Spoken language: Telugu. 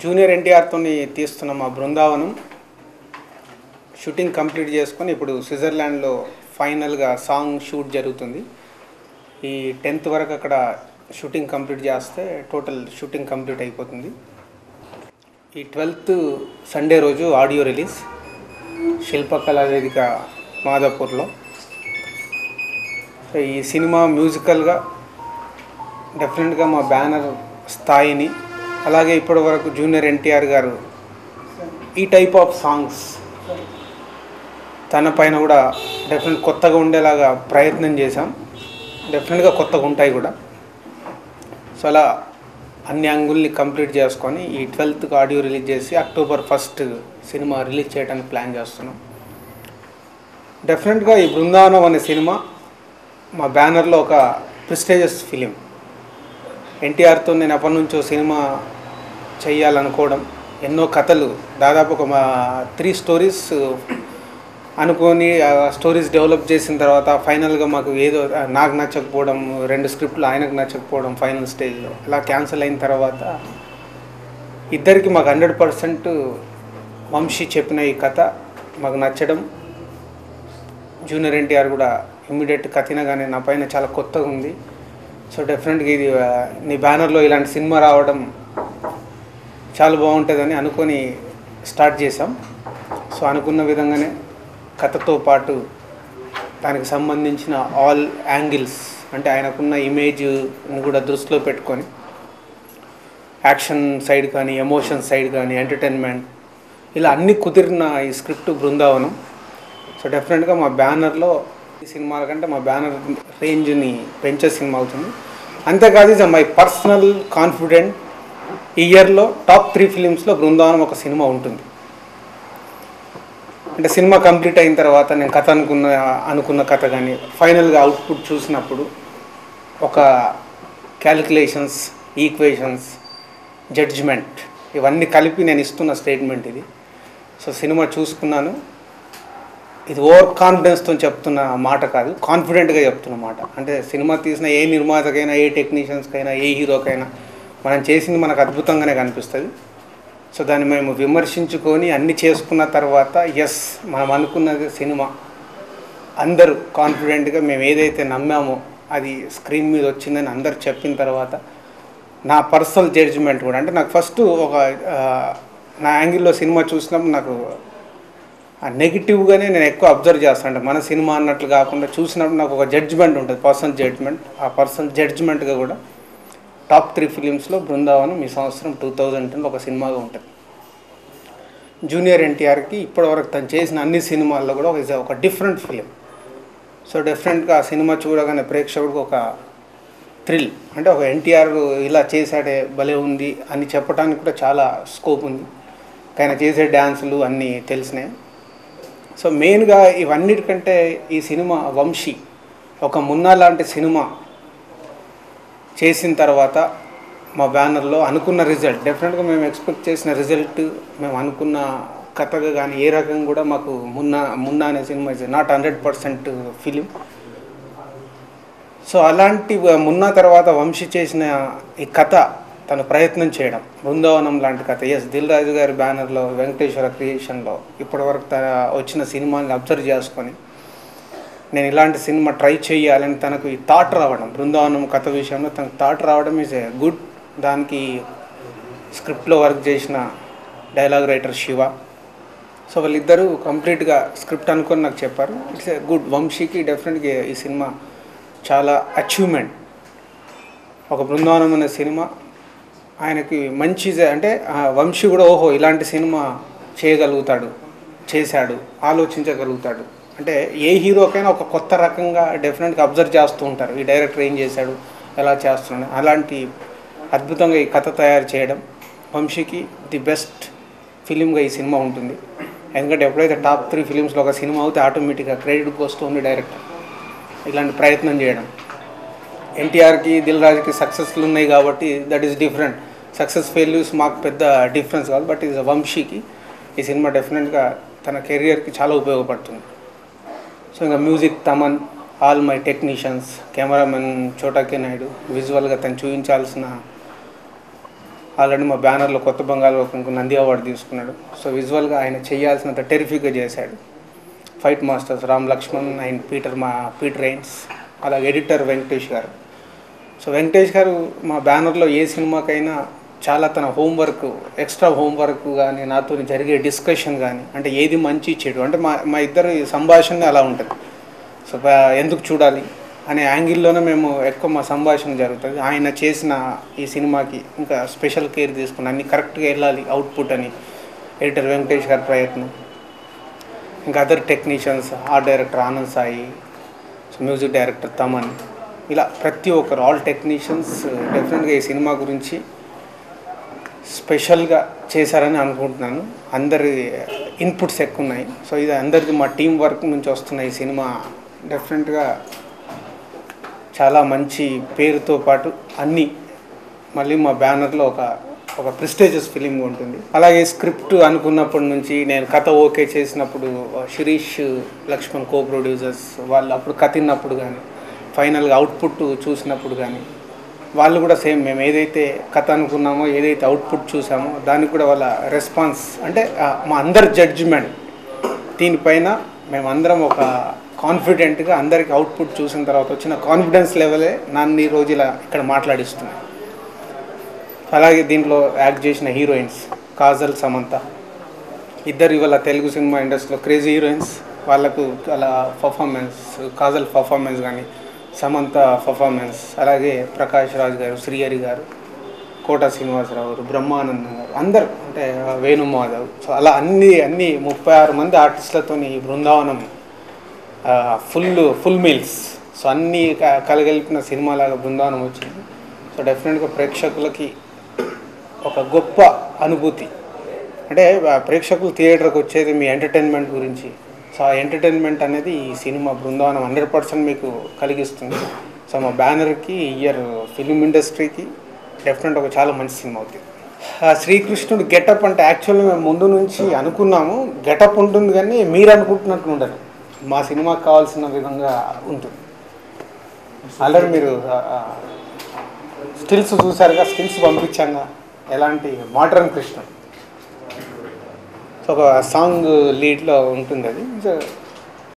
జూనియర్ ఎన్టీఆర్తోని తీస్తున్న మా బృందావనం షూటింగ్ కంప్లీట్ చేసుకొని ఇప్పుడు స్విట్జర్లాండ్లో ఫైనల్గా సాంగ్ షూట్ జరుగుతుంది. ఈ 10th వరకు అక్కడ షూటింగ్ కంప్లీట్ చేస్తే టోటల్ షూటింగ్ కంప్లీట్ అయిపోతుంది. ఈ 12th సండే రోజు ఆడియో రిలీజ్ శిల్పకళా వేదిక మాదాపూర్లో. ఈ సినిమా మ్యూజికల్గా డెఫినెట్గా మా బ్యానర్ స్థాయిని, అలాగే ఇప్పటి వరకు జూనియర్ ఎన్టీఆర్ గారు ఈ టైప్ ఆఫ్ సాంగ్స్ తన పైన కూడా డెఫినెట్ కొత్తగా ఉండేలాగా ప్రయత్నం చేశాం. డెఫినెట్గా కొత్తగా ఉంటాయి కూడా. సో అలా అన్ని యాంగుల్ని కంప్లీట్ చేసుకొని ఈ 12th ఆడియో రిలీజ్ చేసి October 1st సినిమా రిలీజ్ చేయడానికి ప్లాన్ చేస్తున్నాం. డెఫినెట్గా ఈ బృందావనం అనే సినిమా మా బ్యానర్లో ఒక ప్రెస్టీజియస్ ఫిలిం. ఎన్టీఆర్తో నేను ఎప్పటి నుంచో సినిమా చేయాలనుకోవడం, ఎన్నో కథలు, దాదాపు ఒక 3 స్టోరీస్ అనుకొని స్టోరీస్ డెవలప్ చేసిన తర్వాత ఫైనల్గా మాకు ఏదో నాకు నచ్చకపోవడం, 2 స్క్రిప్ట్లు ఆయనకు నచ్చకపోవడం ఫైనల్ స్టేజ్లో అలా క్యాన్సిల్ అయిన తర్వాత ఇద్దరికి మాకు 100% వంశీ చెప్పిన ఈ కథ మాకు నచ్చడం, జూనియర్ ఎన్టీఆర్ కూడా ఇమ్మీడియట్ కథ వినగానే నా పైన చాలా కొత్తగా ఉంది, సో డెఫినెట్గా ఇది నీ బ్యానర్లో ఇలాంటి సినిమా రావడం చాలా బాగుంటుందని అనుకొని స్టార్ట్ చేసాం. సో అనుకున్న విధంగానే కథతో పాటు దానికి సంబంధించిన ఆల్ యాంగిల్స్, అంటే ఆయనకున్న ఇమేజ్ని కూడా దృష్టిలో పెట్టుకొని యాక్షన్ సైడ్ కానీ, ఎమోషన్ సైడ్ కానీ, ఎంటర్టైన్మెంట్, ఇలా అన్నీ కుదిరిన ఈ స్క్రిప్ట్ బృందావనం. సో డెఫినెట్గా మా బ్యానర్లో ఈ సినిమాల కంటే మా బ్యానర్ రేంజ్ని పెంచే సినిమా అవుతుంది. అంతేకాదు ఇది మై పర్సనల్ కాన్ఫిడెంట్, ఈ ఇయర్లో టాప్ 3 ఫిలిమ్స్లో బృందావనం ఒక సినిమా ఉంటుంది. అంటే సినిమా కంప్లీట్ అయిన తర్వాత నేను కథ అనుకున్న కథ కానీ ఫైనల్గా అవుట్పుట్ చూసినప్పుడు ఒక క్యాలిక్యులేషన్స్, ఈక్వేషన్స్, జడ్జిమెంట్, ఇవన్నీ కలిపి నేను ఇస్తున్న స్టేట్మెంట్ ఇది. సో సినిమా చూసుకున్నాను, ఇది ఓవర్ కాన్ఫిడెన్స్తో చెప్తున్న మాట కాదు, కాన్ఫిడెంట్గా చెప్తున్న మాట. అంటే సినిమా తీసిన ఏ నిర్మాతకైనా, ఏ టెక్నీషియన్స్కైనా, ఏ హీరోకైనా మనం చేసింది మనకు అద్భుతంగానే కనిపిస్తుంది. సో దాన్ని మేము విమర్శించుకొని అన్నీ చేసుకున్న తర్వాత ఎస్ మనం అనుకున్నది సినిమా, అందరూ కాన్ఫిడెంట్గా మేము ఏదైతే నమ్మామో అది స్క్రీన్ మీద వచ్చిందని అందరు చెప్పిన తర్వాత నా పర్సనల్ జడ్జిమెంట్ కూడా, అంటే నాకు ఫస్ట్ ఒక నా యాంగిల్లో సినిమా చూసినప్పుడు నాకు నెగిటివ్గానే నేను ఎక్కువ అబ్జర్వ్ చేస్తాను. అంటే మన సినిమా అన్నట్లు కాకుండా చూసినప్పుడు నాకు ఒక జడ్జిమెంట్ ఉంటుంది, పర్సనల్ జడ్జిమెంట్. ఆ పర్సనల్ జడ్జిమెంట్గా కూడా టాప్ 3 ఫిలిమ్స్లో బృందావనం ఈ సంవత్సరం 2010లో ఒక సినిమాగా ఉంటుంది. జూనియర్ ఎన్టీఆర్కి ఇప్పటివరకు తను చేసిన అన్ని సినిమాల్లో కూడా ఒక డిఫరెంట్ ఫిలిం. సో డెఫినెట్గా ఆ సినిమా చూడగానే ప్రేక్షకుడికి ఒక థ్రిల్, అంటే ఒక ఎన్టీఆర్ ఇలా చేశాడే భలే ఉంది అని చెప్పడానికి కూడా చాలా స్కోప్ ఉంది. ఆయన చేసే డ్యాన్సులు అన్నీ తెలిసినాయి. సో మెయిన్గా ఇవన్నిటికంటే ఈ సినిమా వంశీ ఒక మున్నా లాంటి సినిమా చేసిన తర్వాత మా బ్యానర్లో అనుకున్న రిజల్ట్, డెఫినెట్గా మేము ఎక్స్పెక్ట్ చేసిన రిజల్ట్, మేము అనుకున్న కథగా కానీ ఏ రకంగా కూడా మాకు మున్నా అనే cinema is not 100% film. So అలాంటి మున్నా తర్వాత వంశీ చేసిన ఈ కథ తను ప్రయత్నం చేయడం, బృందావనం లాంటి కథ, ఎస్ దిల్ రాజు గారి బ్యానర్లో, వెంకటేశ్వర క్రియేషన్లో ఇప్పటివరకు వచ్చిన సినిమాని అబ్జర్వ్ చేసుకొని నేను ఇలాంటి సినిమా ట్రై చేయాలని తనకు ఈ థాట్ రావడం, బృందావనం కథ విషయంలో తనకు థాట్ రావడం ఈజ్ ఏ గుడ్. దానికి స్క్రిప్ట్లో వర్క్ చేసిన డైలాగ్ రైటర్ శివ, సో వాళ్ళిద్దరూ కంప్లీట్గా స్క్రిప్ట్ అనుకొని నాకు చెప్పారు. It's a good. వంశీకి డెఫినెట్గా ఈ సినిమా చాలా అచీవ్మెంట్. ఒక బృందావనం అనే సినిమా ఆయనకి మంచి, అంటే వంశీ కూడా ఓహో ఇలాంటి సినిమా చేయగలుగుతాడు, చేశాడు, ఆలోచించగలుగుతాడు. అంటే ఏ హీరోకైనా ఒక కొత్త రకంగా డెఫినెట్గా అబ్జర్వ్ చేస్తూ ఉంటారు, ఈ డైరెక్టర్ ఏం చేశాడు, ఎలా చేస్తున్నాడు. అలాంటి అద్భుతంగా ఈ కథ తయారు చేయడం వంశీకి ది బెస్ట్ ఫిలింగా ఈ సినిమా ఉంటుంది. ఎందుకంటే ఎప్పుడైతే టాప్ 3 ఫిలిమ్స్లో ఒక సినిమా అవుతే ఆటోమేటిక్గా క్రెడిట్ వస్తుంది డైరెక్టర్. ఇలాంటి ప్రయత్నం చేయడం, ఎన్టీఆర్కి దిల్ రాజుకి సక్సెస్లు ఉన్నాయి కాబట్టి that is different. Success failures మాకు పెద్ద డిఫరెన్స్ కాదు, బట్ ఇది వంశీకి ఈ సినిమా డెఫినెట్గా తన కెరియర్కి చాలా ఉపయోగపడుతుంది. సో ఇంకా music Thaman, all my technicians, cameraman Chota K Naidu, విజువల్గా తను చూపించాల్సిన ఆల్రెడీ మా బ్యానర్లో కొత్త బంగారు నంది అవార్డు తీసుకున్నాడు. సో విజువల్గా ఆయన చేయాల్సినంత టెరిఫిక్గా చేశాడు. Fight masters Ram Lakshman and Peter Raines, అలాగే ఎడిటర్ వెంకటేష్ గారు. సో వెంకటేష్ గారు మా బ్యానర్లో ఏ సినిమాకైనా చాలా తన హోంవర్క్, ఎక్స్ట్రా హోంవర్క్ కానీ, నాతో జరిగే డిస్కషన్ కానీ, అంటే ఏది మంచి చెడు, అంటే మా ఇద్దరి సంభాషణ అలా ఉంటుంది. సో ఎందుకు చూడాలి అనే యాంగిల్లోనే మేము ఎక్కువ మా సంభాషణ జరుగుతుంది. ఆయన చేసిన ఈ సినిమాకి ఇంకా స్పెషల్ కేర్ తీసుకుని అన్ని కరెక్ట్గా వెళ్ళాలి అవుట్పుట్ అని ఎడిటర్ వెంకటేష్ గారి ప్రయత్నం. ఇంకా other technicians, art director Anand Sai, music director Thaman, ఇలా ప్రతి ఒక్కరు ఆల్ టెక్నీషియన్స్ డెఫినెట్గా ఈ సినిమా గురించి స్పెషల్గా చేశారని అనుకుంటున్నాను. అందరి ఇన్పుట్స్ ఎక్కువ ఉన్నాయి. సో ఇది అందరిది మా టీం వర్క్ నుంచి వస్తున్న ఈ సినిమా డెఫినెట్గా చాలా మంచి పేరుతో పాటు అన్నీ మళ్ళీ మా బ్యానర్లో ఒక ప్రెస్టీజియస్ ఫిలిం ఉంటుంది. అలాగే స్క్రిప్ట్ అనుకున్నప్పటి నుంచి నేను కథ ఓకే చేసినప్పుడు శిరీష్ లక్ష్మణ్ కో ప్రొడ్యూసర్స్ వాళ్ళు అప్పుడు కథ విన్నప్పుడు కానీ, ఫైనల్గా అవుట్పుట్ చూసినప్పుడు కానీ వాళ్ళు కూడా సేమ్ మేము ఏదైతే కథ అనుకున్నామో, ఏదైతే అవుట్పుట్ చూసామో దానికి కూడా వాళ్ళ రెస్పాన్స్, అంటే మా అందరి జడ్జిమెంట్ దీనిపైన మేమందరం ఒక కాన్ఫిడెంట్గా అందరికి అవుట్పుట్ చూసిన తర్వాత వచ్చిన కాన్ఫిడెన్స్ లెవెలే నన్ను ఈ రోజు ఇలా ఇక్కడ మాట్లాడిస్తున్నాయి. అలాగే దీంట్లో యాక్ట్ చేసిన హీరోయిన్స్ కాజల్, సమంత ఇద్దరు ఇవాళ తెలుగు సినిమా ఇండస్ట్రీలో క్రేజీ హీరోయిన్స్. వాళ్ళకు అలా పర్ఫార్మెన్స్, కాజల్ పర్ఫార్మెన్స్ కానీ, సమంత పర్ఫార్మెన్స్, అలాగే ప్రకాష్ రాజ్ గారు, శ్రీహరి గారు, కోట శ్రీనివాసరావు గారు, బ్రహ్మానందం గారు, అందరు, అంటే వేణుమాధవ్. సో అలా అన్ని 36 మంది ఆర్టిస్టులతో ఈ బృందావనం ఫుల్ మీల్స్. సో అన్నీ కలగలిపిన సినిమాలాగా బృందావనం వచ్చింది. సో డెఫినెట్గా ప్రేక్షకులకి ఒక గొప్ప అనుభూతి. అంటే ప్రేక్షకులు థియేటర్కి వచ్చేది మీ ఎంటర్టైన్మెంట్ గురించి. సో ఆ ఎంటర్టైన్మెంట్ అనేది ఈ సినిమా బృందావనం 100% మీకు కలిగిస్తుంది. సో మా బ్యానర్కి, ఇయర్ ఫిలిం ఇండస్ట్రీకి డెఫినెట్ ఒక చాలా మంచి సినిమా అవుతుంది. శ్రీకృష్ణుడు గెటప్ అంటే యాక్చువల్గా మేము ముందు నుంచి అనుకున్నాము గెటప్ ఉంటుంది, కానీ మీరు అనుకుంటున్నట్టు ఉండదు. మా సినిమాకి కావాల్సిన విధంగా ఉంటుంది. ఆల్రెడీ మీరు స్టిల్స్ చూసారుగా, స్టిల్స్ పంపించాగా ఎలాంటి మోడ్రన్ కృష్ణ. సో ఒక సాంగ్ లీడ్లో ఉంటుంది అది.